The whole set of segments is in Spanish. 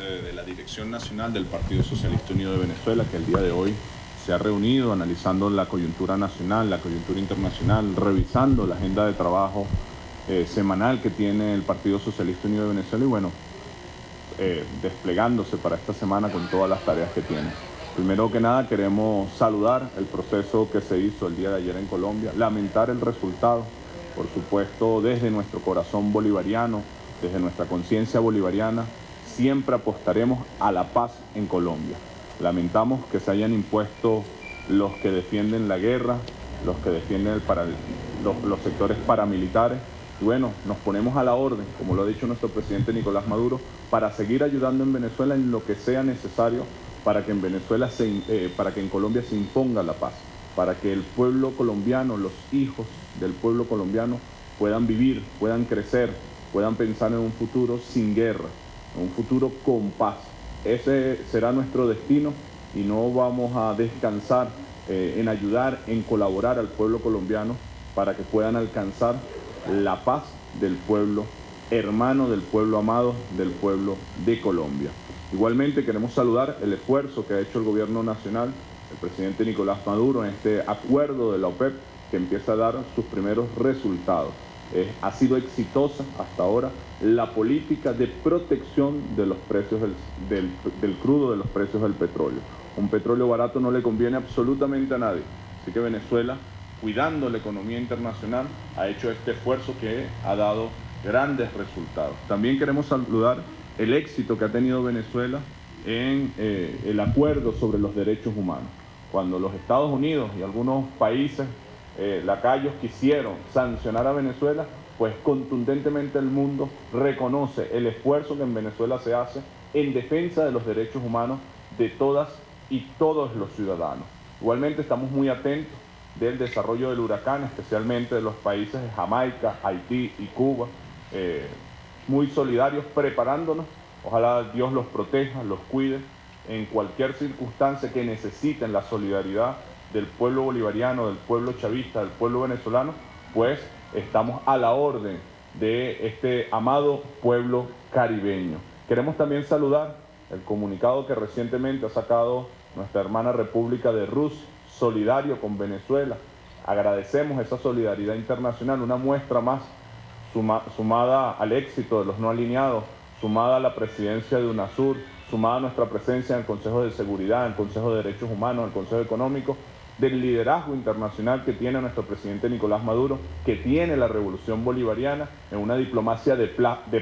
de la Dirección Nacional del Partido Socialista Unido de Venezuela, que el día de hoy se ha reunido analizando la coyuntura nacional, la coyuntura internacional, revisando la agenda de trabajo semanal que tiene el Partido Socialista Unido de Venezuela y bueno, desplegándose para esta semana con todas las tareas que tiene. Primero que nada queremos saludar el proceso que se hizo el día de ayer en Colombia, lamentar el resultado, por supuesto desde nuestro corazón bolivariano, desde nuestra conciencia bolivariana, siempre apostaremos a la paz en Colombia. Lamentamos que se hayan impuesto los que defienden la guerra, los que defienden los sectores paramilitares. Y bueno, nos ponemos a la orden, como lo ha dicho nuestro presidente Nicolás Maduro, para seguir ayudando en Venezuela en lo que sea necesario para que en Colombia se imponga la paz, para que el pueblo colombiano, los hijos del pueblo colombiano puedan vivir, puedan crecer, puedan pensar en un futuro sin guerra, en un futuro con paz. Ese será nuestro destino y no vamos a descansar en ayudar, en colaborar al pueblo colombiano para que puedan alcanzar la paz del pueblo hermano, del pueblo amado, del pueblo de Colombia. Igualmente queremos saludar el esfuerzo que ha hecho el gobierno nacional, el presidente Nicolás Maduro, en este acuerdo de la OPEP que empieza a dar sus primeros resultados. Ha sido exitosa hasta ahora la política de protección de los precios del crudo, de los precios del petróleo. Un petróleo barato no le conviene absolutamente a nadie, así que Venezuela, cuidando la economía internacional, ha hecho este esfuerzo que ha dado grandes resultados. También queremos saludar el éxito que ha tenido Venezuela en el acuerdo sobre los derechos humanos. Cuando los Estados Unidos y algunos países lacayos quisieron sancionar a Venezuela, pues contundentemente el mundo reconoce el esfuerzo que en Venezuela se hace en defensa de los derechos humanos de todas y todos los ciudadanos. Igualmente estamos muy atentos del desarrollo del huracán, especialmente de los países de Jamaica, Haití y Cuba, muy solidarios, preparándonos. Ojalá Dios los proteja, los cuide en cualquier circunstancia que necesiten la solidaridad del pueblo bolivariano, del pueblo chavista, del pueblo venezolano, pues estamos a la orden de este amado pueblo caribeño. Queremos también saludar el comunicado que recientemente ha sacado nuestra hermana República de Rusia, solidario con Venezuela. Agradecemos esa solidaridad internacional, una muestra más sumada al éxito de los no alineados, sumada a la presidencia de UNASUR, sumada a nuestra presencia en el Consejo de Seguridad, en el Consejo de Derechos Humanos, en el Consejo Económico, del liderazgo internacional que tiene nuestro presidente Nicolás Maduro, que tiene la revolución bolivariana en una diplomacia de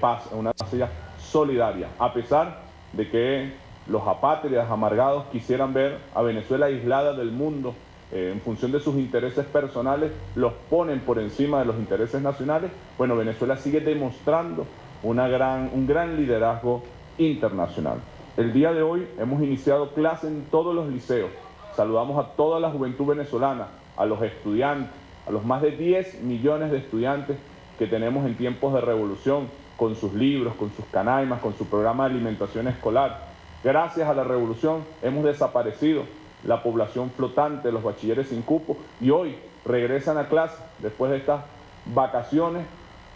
paz, en una diplomacia solidaria, a pesar de que los apátridas amargados quisieran ver a Venezuela aislada del mundo en función de sus intereses personales, los ponen por encima de los intereses nacionales. Bueno, Venezuela sigue demostrando un gran liderazgo internacional. El día de hoy hemos iniciado clases en todos los liceos. Saludamos a toda la juventud venezolana, a los estudiantes, a los más de 10 millones de estudiantes que tenemos en tiempos de revolución, con sus libros, con sus canaimas, con su programa de alimentación escolar. Gracias a la revolución hemos desaparecido la población flotante, los bachilleres sin cupo, y hoy regresan a clase después de estas vacaciones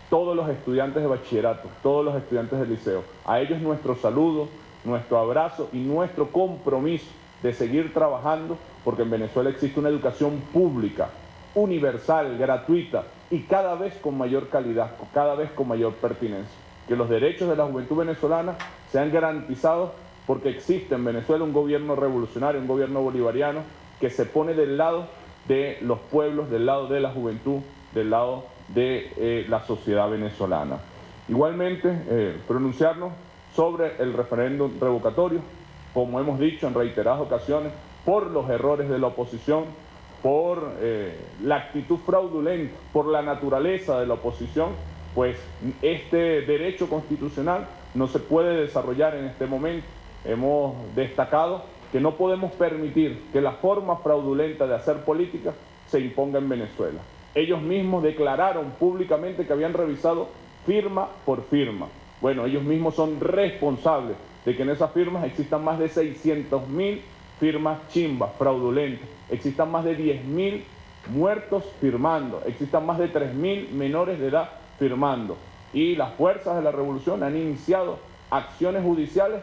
todos los estudiantes de bachillerato, todos los estudiantes del liceo. A ellos nuestro saludo, nuestro abrazo y nuestro compromiso de seguir trabajando porque en Venezuela existe una educación pública, universal, gratuita y cada vez con mayor calidad, cada vez con mayor pertinencia. Que los derechos de la juventud venezolana sean garantizados porque existe en Venezuela un gobierno revolucionario, un gobierno bolivariano que se pone del lado de los pueblos, del lado de la juventud, del lado de la sociedad venezolana. Igualmente, pronunciarnos sobre el referéndum revocatorio, como hemos dicho en reiteradas ocasiones, por los errores de la oposición, por la actitud fraudulenta, por la naturaleza de la oposición, pues este derecho constitucional no se puede desarrollar en este momento. Hemos destacado que no podemos permitir que la forma fraudulenta de hacer política se imponga en Venezuela. Ellos mismos declararon públicamente que habían revisado firma por firma. Bueno, ellos mismos son responsables de que en esas firmas existan más de 600.000 firmas chimbas, fraudulentas, existan más de 10.000 muertos firmando, existan más de 3.000 menores de edad firmando. Y las fuerzas de la revolución han iniciado acciones judiciales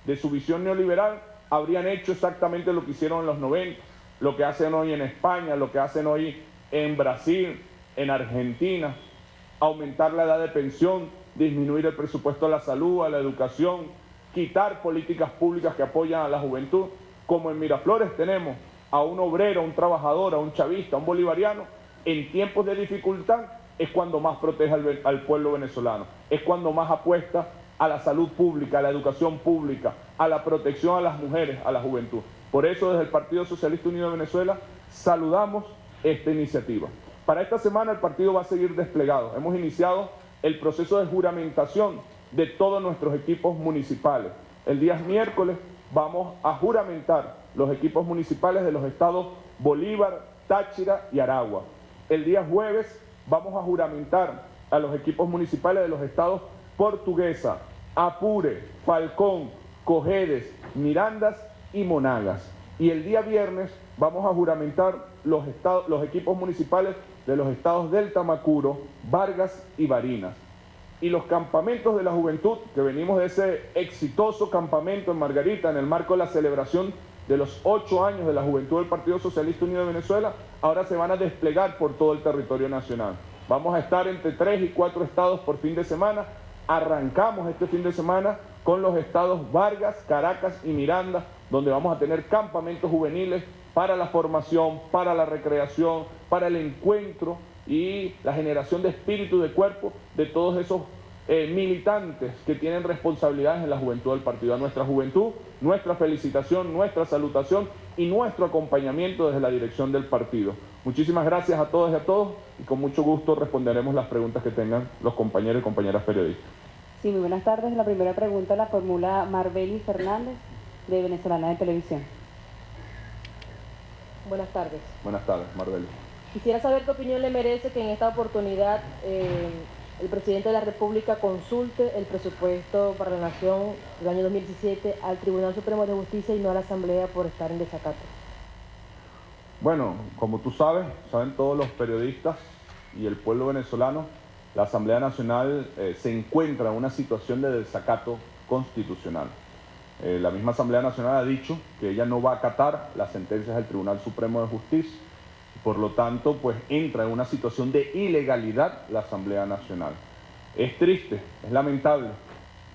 de su visión neoliberal, habrían hecho exactamente lo que hicieron en los 90, lo que hacen hoy en España, lo que hacen hoy en Brasil, en Argentina, aumentar la edad de pensión, disminuir el presupuesto a la salud, a la educación, quitar políticas públicas que apoyan a la juventud. Como en Miraflores tenemos a un obrero, a un trabajador, a un chavista, a un bolivariano, en tiempos de dificultad es cuando más protege al pueblo venezolano, es cuando más apuesta a la salud pública, a la educación pública, a la protección a las mujeres, a la juventud. Por eso desde el Partido Socialista Unido de Venezuela saludamos esta iniciativa. Para esta semana el partido va a seguir desplegado. Hemos iniciado el proceso de juramentación de todos nuestros equipos municipales. El día miércoles vamos a juramentar los equipos municipales de los estados Bolívar, Táchira y Aragua. El día jueves vamos a juramentar a los equipos municipales de los estados Portuguesa, Apure, Falcón, Cojedes, Mirandas y Monagas. Y el día viernes vamos a juramentar los equipos municipales de los estados del Tamacuro, Vargas y Barinas. Y los campamentos de la juventud, que venimos de ese exitoso campamento en Margarita, en el marco de la celebración de los 8 años de la juventud del Partido Socialista Unido de Venezuela, ahora se van a desplegar por todo el territorio nacional. Vamos a estar entre 3 y 4 estados por fin de semana. Arrancamos este fin de semana con los estados Vargas, Caracas y Miranda, donde vamos a tener campamentos juveniles para la formación, para la recreación, para el encuentro y la generación de espíritu y de cuerpo de todos esos militantes que tienen responsabilidades en la juventud del partido. A nuestra juventud, nuestra felicitación, nuestra salutación y nuestro acompañamiento desde la dirección del partido. Muchísimas gracias a todos y a todos y con mucho gusto responderemos las preguntas que tengan los compañeros y compañeras periodistas. Sí, muy buenas tardes. La primera pregunta la formula Marbeli Fernández, de Venezolana de Televisión. Buenas tardes. Buenas tardes, Marbeli. Quisiera saber qué opinión le merece que en esta oportunidad el presidente de la República consulte el presupuesto para la Nación del año 2017 al Tribunal Supremo de Justicia y no a la Asamblea por estar en desacato. Bueno, como tú sabes, saben todos los periodistas y el pueblo venezolano, la Asamblea Nacional se encuentra en una situación de desacato constitucional. La misma Asamblea Nacional ha dicho que ella no va a acatar las sentencias del Tribunal Supremo de Justicia. Por lo tanto, pues entra en una situación de ilegalidad la Asamblea Nacional. Es triste, es lamentable.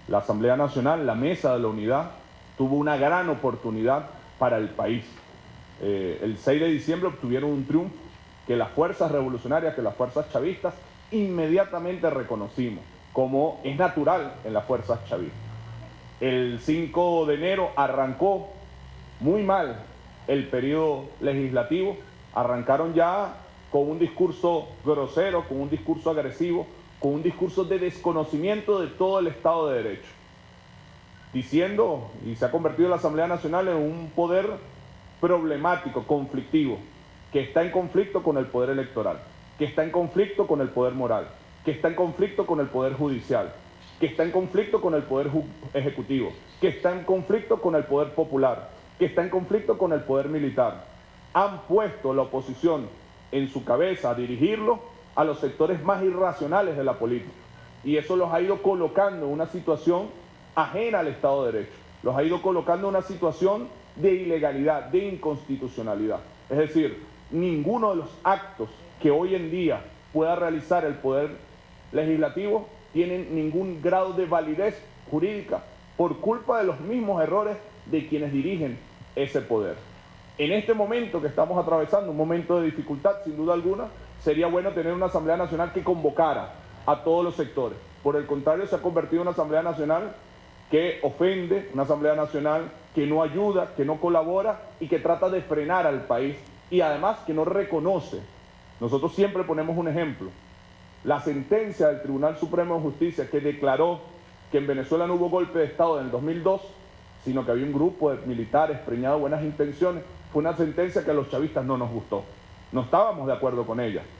La Asamblea Nacional, la Mesa de la Unidad, tuvo una gran oportunidad para el país. El 6 de diciembre obtuvieron un triunfo que las fuerzas revolucionarias, que las fuerzas chavistas, inmediatamente reconocimos, como es natural en las fuerzas chavistas. El 5 de enero arrancó muy mal el periodo legislativo. Arrancaron ya con un discurso grosero, con un discurso agresivo, con un discurso de desconocimiento de todo el Estado de Derecho, diciendo, y se ha convertido la Asamblea Nacional en un poder problemático, conflictivo, que está en conflicto con el poder electoral, que está en conflicto con el poder moral, que está en conflicto con el poder judicial, que está en conflicto con el poder ejecutivo, que está en conflicto con el poder popular, que está en conflicto con el poder militar. Han puesto la oposición en su cabeza a dirigirlo a los sectores más irracionales de la política. Y eso los ha ido colocando en una situación ajena al Estado de Derecho. Los ha ido colocando en una situación de ilegalidad, de inconstitucionalidad. Es decir, ninguno de los actos que hoy en día pueda realizar el Poder Legislativo tienen ningún grado de validez jurídica por culpa de los mismos errores de quienes dirigen ese poder. En este momento que estamos atravesando, un momento de dificultad sin duda alguna, sería bueno tener una Asamblea Nacional que convocara a todos los sectores. Por el contrario, se ha convertido en una Asamblea Nacional que ofende, una Asamblea Nacional que no ayuda, que no colabora y que trata de frenar al país y además que no reconoce. Nosotros siempre ponemos un ejemplo. La sentencia del Tribunal Supremo de Justicia que declaró que en Venezuela no hubo golpe de Estado en el 2002, sino que había un grupo de militares preñados de buenas intenciones, fue una sentencia que a los chavistas no nos gustó. No estábamos de acuerdo con ella,